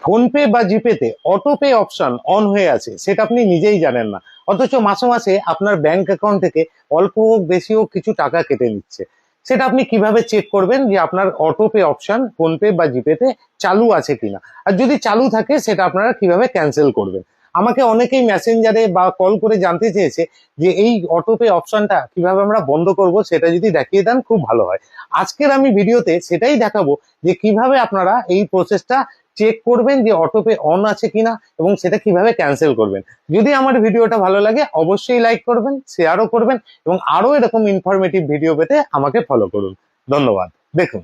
PhonePe বা জিপেতে autopay option on হয়ে আছে, সেটা আপনি নিজেই জানেন না, অথচ মাসে মাসে আপনার ব্যাংক অ্যাকাউন্ট থেকে অল্প হোক বেশি হোক কিছু টাকা কেটে নিচ্ছে। সেটা আপনি কিভাবে চেক করবেন যে আপনার অটোপে অপশন ফোনপে বা জিপেতে চালু আছে কিনা, আর যদি চালু থাকে সেটা আপনারা কিভাবে ক্যান্সেল করবেন? আমাকে অনেকেই মেসেঞ্জারে বা কল করে জানতে চেয়েছে যে এই অটোপে অপশনটা কিভাবে আমরা বন্ধ করব, সেটা যদি দেখিয়ে দেন খুব ভালো হয়। আজকের আমি ভিডিওতে সেটাই দেখাবো যে কিভাবে আপনারা এই প্রসেসটা চেক করবেন যে অটোপে অন আছে কিনা এবং সেটা কিভাবে ক্যান্সেল করবেন। যদি আমার ভিডিওটা ভালো লাগে অবশ্যই লাইক করবেন, শেয়ারও করবেন এবং আরো এরকম ইনফরমেটিভ ভিডিও পেতে আমাকে ফলো করুন। ধন্যবাদ। দেখুন,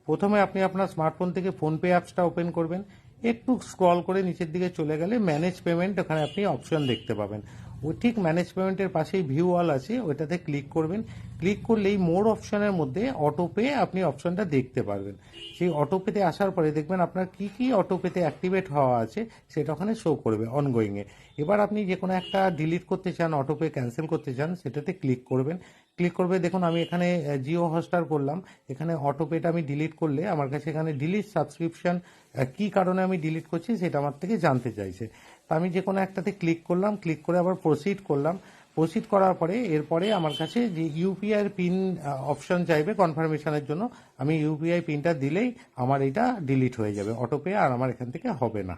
প্রথমে আপনি আপনার স্মার্টফোন থেকে ফোনপে অ্যাপসটা ওপেন করবেন। একটু স্ক্রল করে নিচের দিকে চলে গেলে ম্যানেজ পেমেন্ট, ওখানে আপনি অপশন দেখতে পাবেন। ওই ঠিক ম্যানেজ পেমেন্টের পাশেই ভিউ অল আছে, ওইটাতে ক্লিক করবেন। ক্লিক করলেই মোর অপশনের মধ্যে অটোপে আপনি অপশনটা দেখতে পারবেন। সেই অটোপেতে আসার পরে দেখবেন আপনার কি কি অটোপেতে অ্যাক্টিভেট হওয়া আছে সেটা ওখানে শো করবে অনগোয়িংয়ে। এবার আপনি যে কোনো একটা ডিলিট করতে চান, অটোপে ক্যান্সেল করতে চান, সেটাতে ক্লিক করবেন। ক্লিক করবে, দেখুন আমি এখানে জিও হটস্টার করলাম। এখানে অটোপেটা আমি ডিলিট করলে আমার কাছে এখানে ডিলিট সাবস্ক্রিপশন, কি কারণে আমি ডিলিট করছি সেটা আমার থেকে জানতে চাইছে। তা আমি যে কোনো একটাতে ক্লিক করলাম, ক্লিক করে আবার প্রসিড করলাম। প্রসিড করার পরে এরপরে আমার কাছে যে ইউপিআই পিন অপশন চাইবে কনফার্মেশনের জন্য, আমি ইউপিআই পিনটা দিলেই আমার এটা ডিলিট হয়ে যাবে অটোপে, আর আমার এখান থেকে হবে না।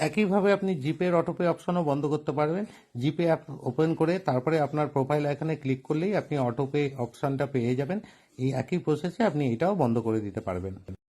একইভাবে আপনি জিপের অটোপে অপশনও বন্ধ করতে পারবেন। জিপে অ্যাপ ওপেন করে তারপরে আপনার প্রোফাইল এখানে ক্লিক করলেই আপনি অটোপে অপশনটা পেয়ে যাবেন। এই একই প্রসেসে আপনি এটাও বন্ধ করে দিতে পারবেন।